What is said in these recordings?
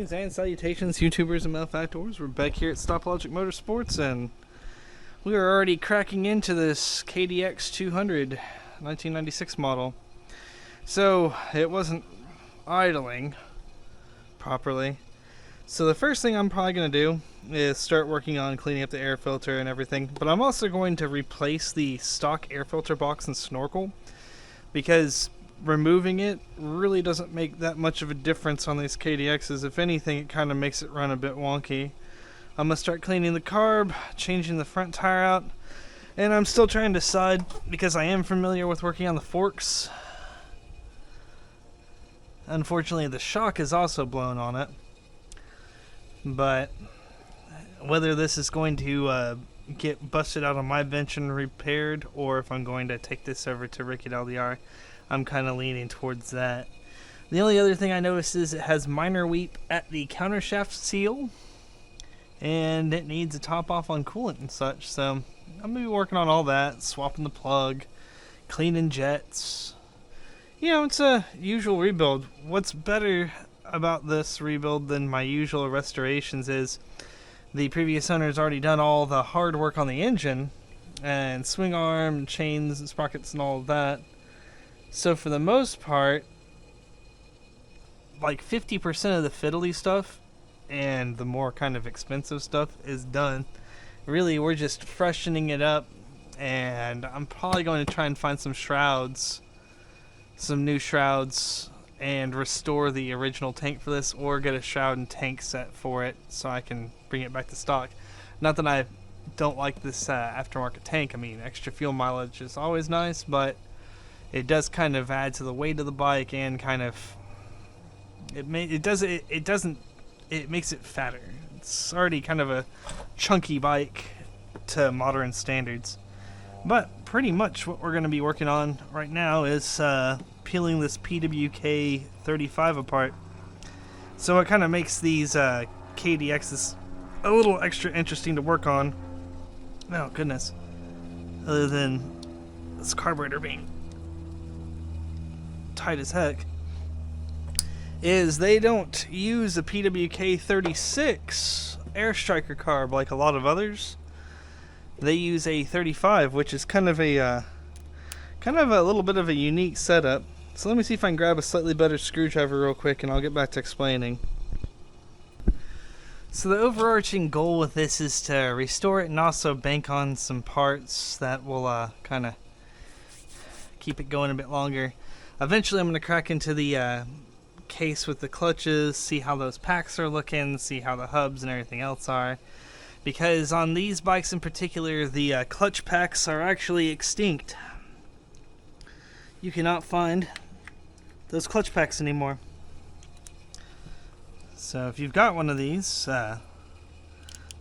Greetings and salutations, YouTubers and malefactors. We're back here at Stop Logic Motorsports, and we are already cracking into this KDX 200 1996 model. So it wasn't idling properly. So the first thing I'm probably going to do is start working on cleaning up the air filter and everything. But I'm also going to replace the stock air filter box and snorkel, because removing it really doesn't make that much of a difference on these KDXs. If anything, it kind of makes it run a bit wonky. I'm going to start cleaning the carb, changing the front tire out, and I'm still trying to decide, because I am familiar with working on the forks. Unfortunately, the shock is also blown on it, but whether this is going to get busted out on my bench and repaired, or if I'm going to take this over to Ricky LDR, I'm kind of leaning towards that. The only other thing I noticed is it has minor weep at the countershaft seal, and it needs a top off on coolant and such. So I'm going to be working on all that, swapping the plug, cleaning jets. You know, it's a usual rebuild. What's better about this rebuild than my usual restorations is the previous owner's already done all the hard work on the engine, and swing arm, chains, and sprockets and all of that. So for the most part, like 50% of the fiddly stuff and the more kind of expensive stuff is done. Really, we're just freshening it up, and I'm probably going to try and find some shrouds, some new shrouds, and restore the original tank for this, or get a shroud and tank set for it so I can bring it back to stock. Not that I don't like this aftermarket tank. I mean, extra fuel mileage is always nice, but it does kind of add to the weight of the bike, and kind of it makes it fatter. It's already kind of a chunky bike to modern standards. But pretty much what we're going to be working on right now is peeling this PWK 35 apart. So it kind of makes these KDXs a little extra interesting to work on. Oh goodness. Other than this carburetor being tight as heck, is they don't use a PWK 36 air striker carb like a lot of others. They use a 35, which is kind of a little bit of a unique setup. So let me see if I can grab a slightly better screwdriver real quick, and I'll get back to explaining. So the overarching goal with this is to restore it and also bank on some parts that will kind of keep it going a bit longer. Eventually I'm going to crack into the case with the clutches, see how those packs are looking, see how the hubs and everything else are. Because on these bikes in particular, the clutch packs are actually extinct. You cannot find those clutch packs anymore. So if you've got one of these,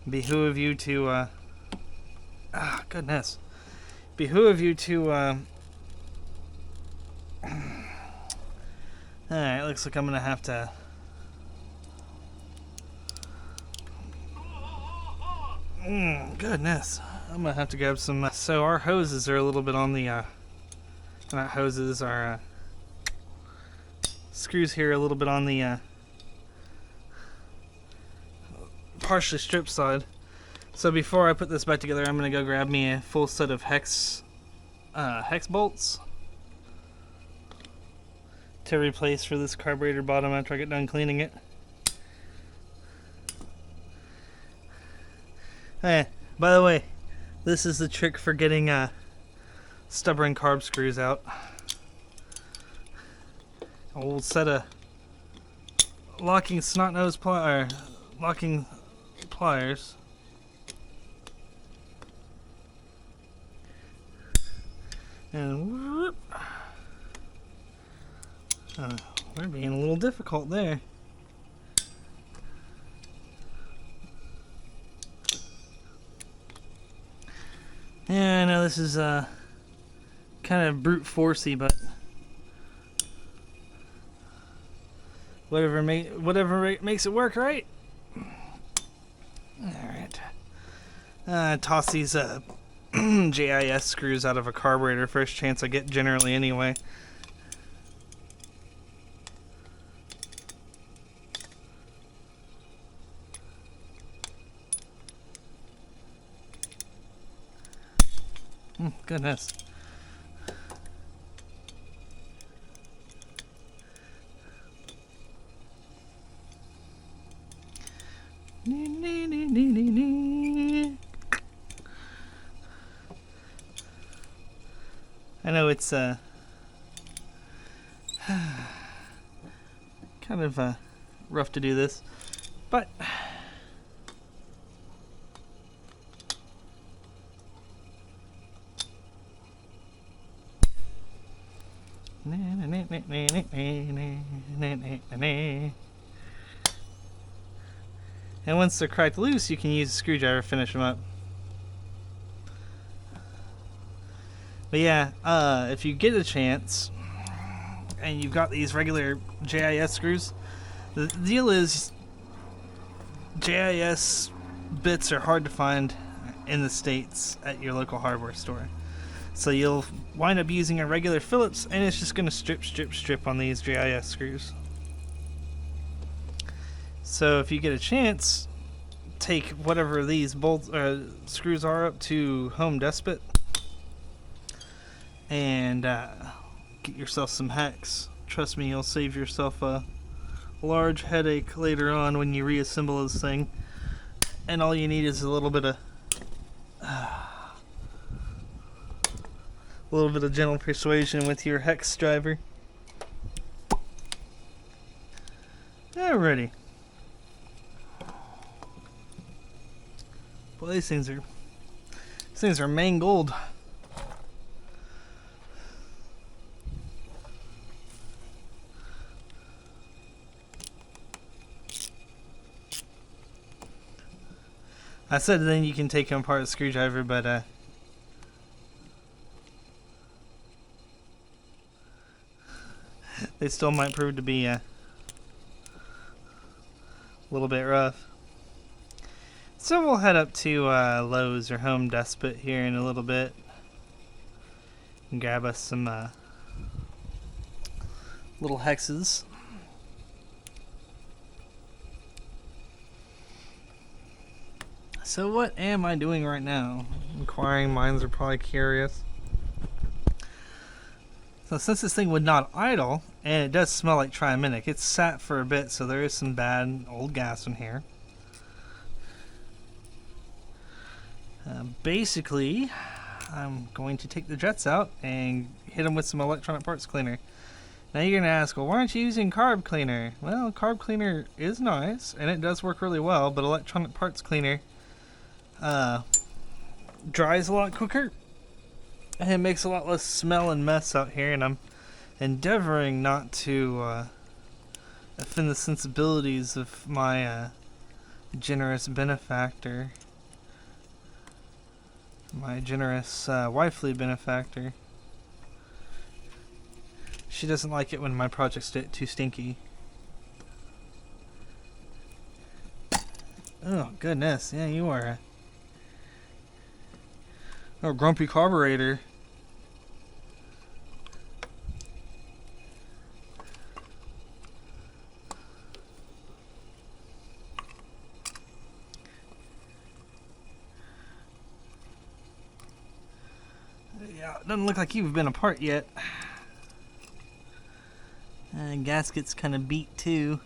behoove you to alright, looks like I'm gonna have to goodness. I'm gonna have to grab some so our hoses are a little bit on the not hoses, our screws here are a little bit on the partially stripped side. So before I put this back together, I'm gonna go grab me a full set of hex bolts to replace for this carburetor bottom after I get done cleaning it. Hey, by the way, this is the trick for getting stubborn carb screws out. An old set of locking snot-nose locking pliers. And whoop. We're being a little difficult there. Yeah, I know this is kind of brute forcey, but whatever makes it work, right? Alright. Toss these JIS screws out of a carburetor first chance I get, generally anyway. Goodness. I know it's kind of rough to do this, but and once they're cracked loose, you can use a screwdriver to finish them up. But yeah, if you get a chance and you've got these regular JIS screws, the deal is JIS bits are hard to find in the States at your local hardware store. So you'll wind up using a regular Phillips, and it's just going to strip on these JIS screws. So if you get a chance, take whatever these screws are up to Home Depot and get yourself some hex. Trust me, you'll save yourself a large headache later on when you reassemble this thing. And all you need is a little bit of gentle persuasion with your hex driver. Alrighty. Boy, these things are mangled. I said then you can take them apart with a screwdriver, but they still might prove to be a little bit rough. So we'll head up to Lowe's or Home Depot here in a little bit and grab us some little hexes. So what am I doing right now? Inquiring minds are probably curious. So since this thing would not idle, and it does smell like triaminic, it's sat for a bit, so there is some bad old gas in here. Basically, I'm going to take the jets out and hit them with some electronic parts cleaner. Now you're going to ask, well, why aren't you using carb cleaner? Well, carb cleaner is nice, and it does work really well, but electronic parts cleaner dries a lot quicker, and it makes a lot less smell and mess out here, and I'm endeavoring not to offend the sensibilities of my generous benefactor, my generous wifely benefactor. She doesn't like it when my projects get too stinky. Oh goodness, yeah, you are a grumpy carburetor. Yeah, it doesn't look like you've been apart yet. Gasket's kind of beat too.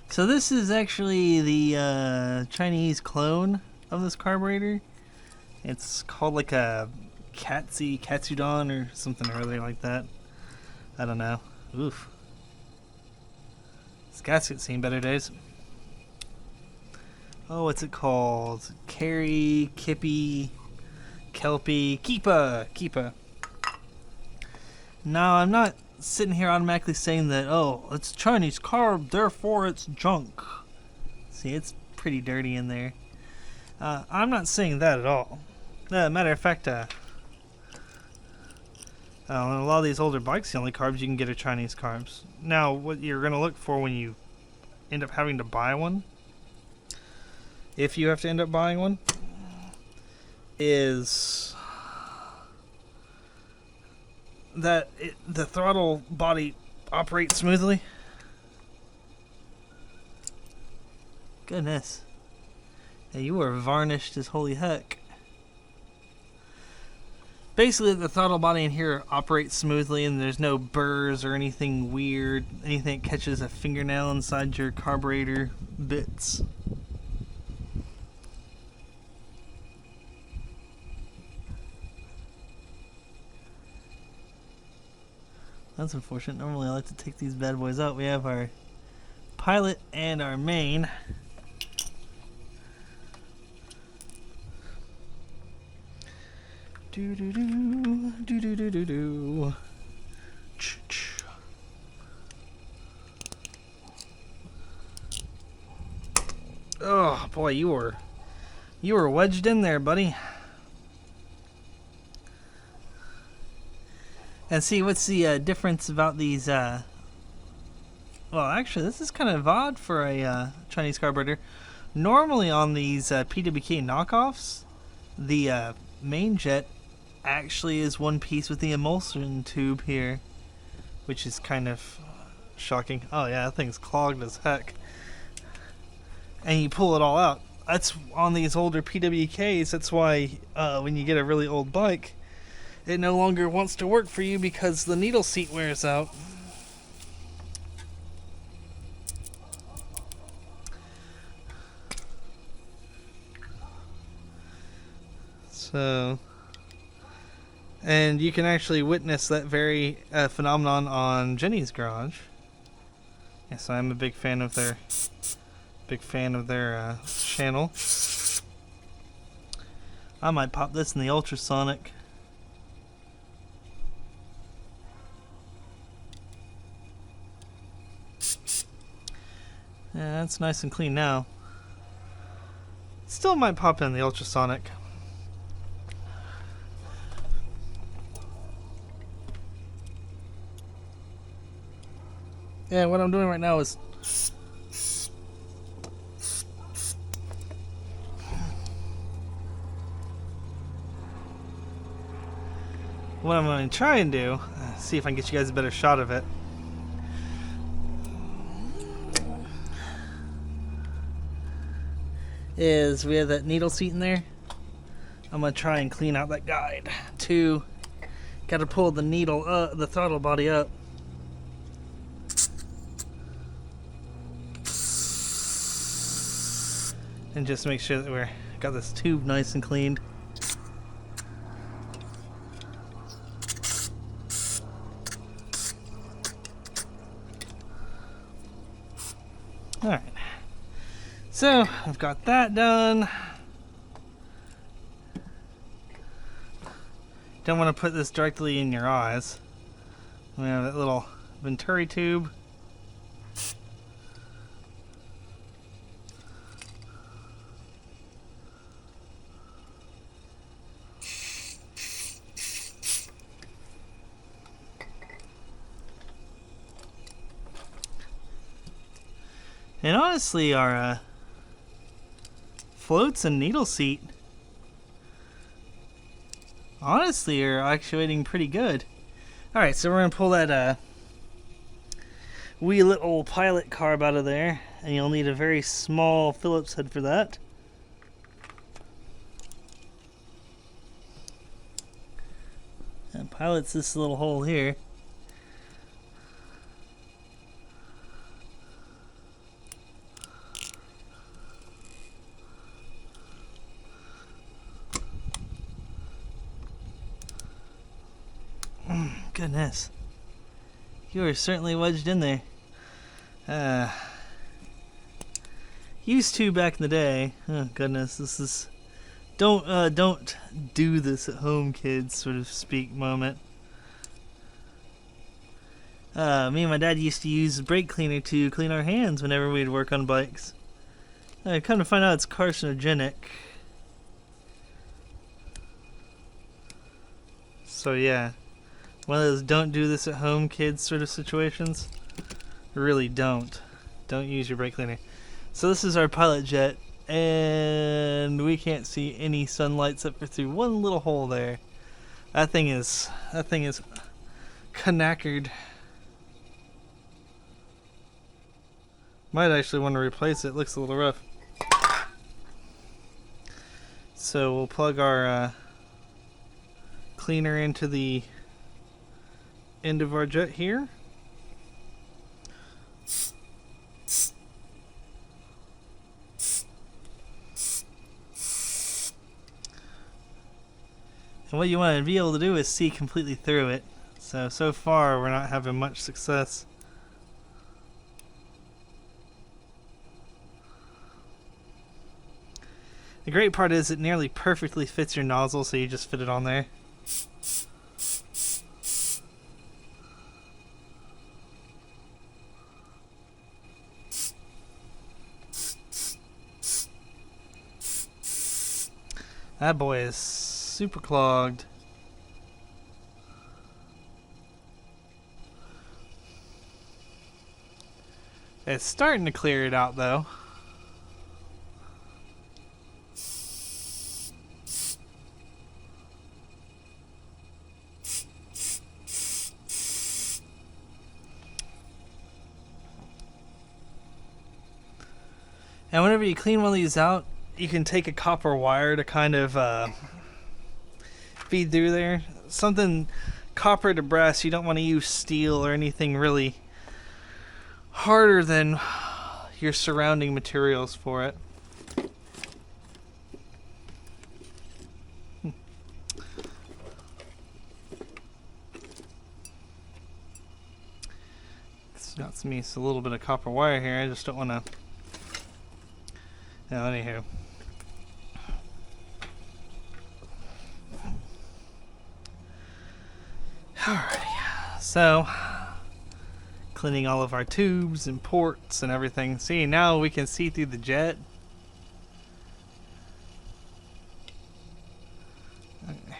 So this is actually the Chinese clone of this carburetor. It's called like a Katsudon or something earlier like that. I don't know. Oof. This gasket's seen better days. Oh, what's it called? Carry, Kippy, Kelpie, Keepa. Now, I'm not sitting here automatically saying that, oh, it's Chinese carb, therefore it's junk. See, it's pretty dirty in there. I'm not saying that at all. Matter of fact, on a lot of these older bikes, the only carbs you can get are Chinese carbs. Now, what you're going to look for when you end up having to buy one, if you have to end up buying one, is that the throttle body operates smoothly. Yeah, you are varnished as holy heck. Basically, the throttle body in here operates smoothly and there's no burrs or anything weird, anything that catches a fingernail inside your carburetor bits. That's unfortunate. Normally I like to take these bad boys out. We have our pilot and our main. Do do do do do do do do. Oh boy, you were wedged in there, buddy. And see, what's the difference about these? Well, actually, this is kind of odd for a Chinese carburetor. Normally, on these PWK knockoffs, the main jet actually is one piece with the emulsion tube here, which is kind of shocking. Oh yeah, that thing's clogged as heck. And you pull it all out. That's on these older PWKs. That's why when you get a really old bike, it no longer wants to work for you because the needle seat wears out. So, and you can actually witness that very phenomenon on Jenny's garage. Yes, I'm a big fan of their channel. I might pop this in the ultrasonic. Yeah, that's nice and clean now. Still might pop in the ultrasonic. Yeah, what I'm doing right now is what I'm going to try and do, see if I can get you guys a better shot of it. Is we have that needle seat in there. I'm going to try and clean out that guide. Got to pull the needle, the throttle body up. And just make sure that we're got this tube nice and cleaned. Alright. So, I've got that done. Don't want to put this directly in your eyes. We have that little Venturi tube. And honestly, our floats and needle seat honestly are actuating pretty good. Alright, so we're going to pull that wee little pilot carb out of there, and you'll need a very small Phillips head for that. And pilot's this little hole here. Goodness, you are certainly wedged in there. Used to back in the day. Oh goodness, this is don't do this at home, kids, sort of speak moment. Me and my dad used to use brake cleaner to clean our hands whenever we'd work on bikes. Come to find out, it's carcinogenic. So yeah. One of those don't do this at home kids sort of situations. Really don't. Don't use your brake cleaner. So this is our pilot jet, and we can't see any sunlight except for through one little hole there. That thing is knackered. Might actually want to replace it. Looks a little rough. So we'll plug our cleaner into the end of our jet here. And what you want to be able to do is see completely through it. So far we're not having much success. The great part is it nearly perfectly fits your nozzle, so you just fit it on there. That boy is super clogged. It's starting to clear it out though. And whenever you clean one of these out, you can take a copper wire to kind of feed through there. Something copper to brass, you don't want to use steel or anything really harder than your surrounding materials for it. It's got me a little bit of copper wire here. I just don't want to. No, anywho. Alrighty, so cleaning all of our tubes and ports and everything. See, now we can see through the jet.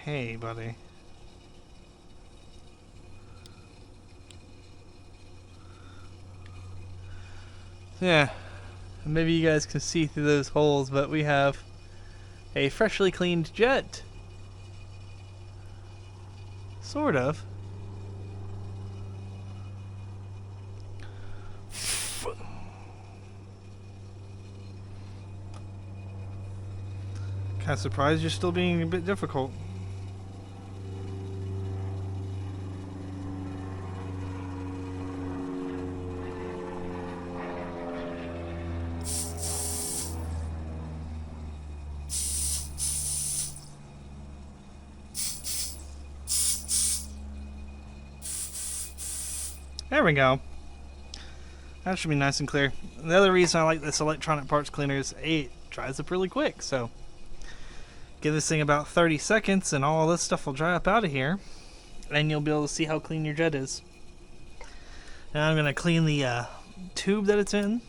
Hey, buddy. Yeah, maybe you guys can see through those holes, but we have a freshly cleaned jet. Sort of. Kind of surprised you're still being a bit difficult. There we go. That should be nice and clear. The other reason I like this electronic parts cleaner is it dries up really quick. So give this thing about 30 seconds and all this stuff will dry up out of here. And you'll be able to see how clean your jet is. Now I'm going to clean the tube that it's in.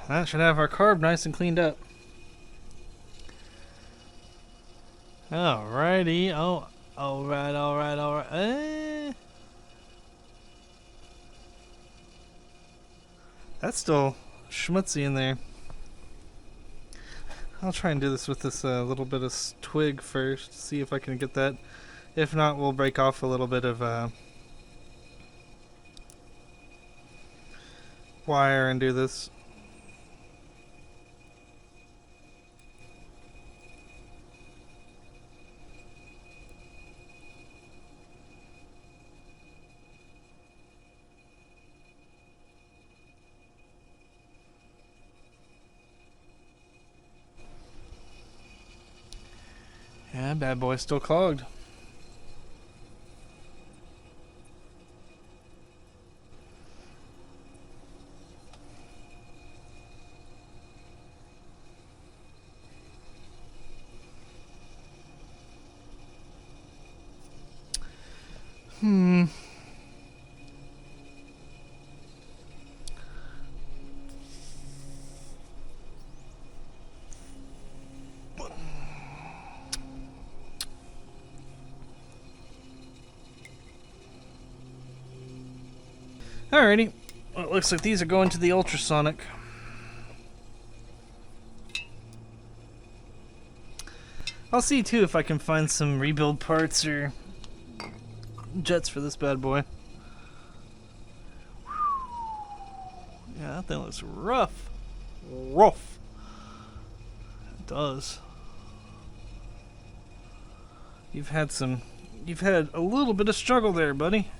That should have our carb nice and cleaned up. Alrighty. Oh, alright. That's still schmutzy in there. I'll try and do this with this little bit of twig first, see if I can get that. If not, we'll break off a little bit of wire and do this. Yeah, bad boy's still clogged. Alrighty. Well, it looks like these are going to the ultrasonic. I'll see too if I can find some rebuild parts or jets for this bad boy. Yeah, that thing looks rough. Rough. It does. You've had a little bit of struggle there, buddy.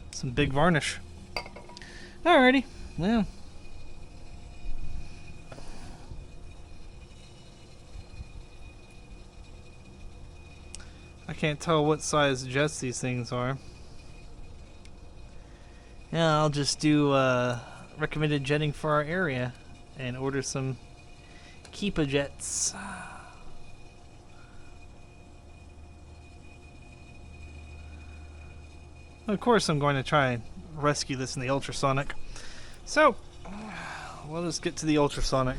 Some big varnish. Alrighty, well. I can't tell what size jets these things are. Yeah, I'll just do recommended jetting for our area and order some Keepa jets. Of course, I'm going to try and rescue this in the ultrasonic. So, let us get to the ultrasonic.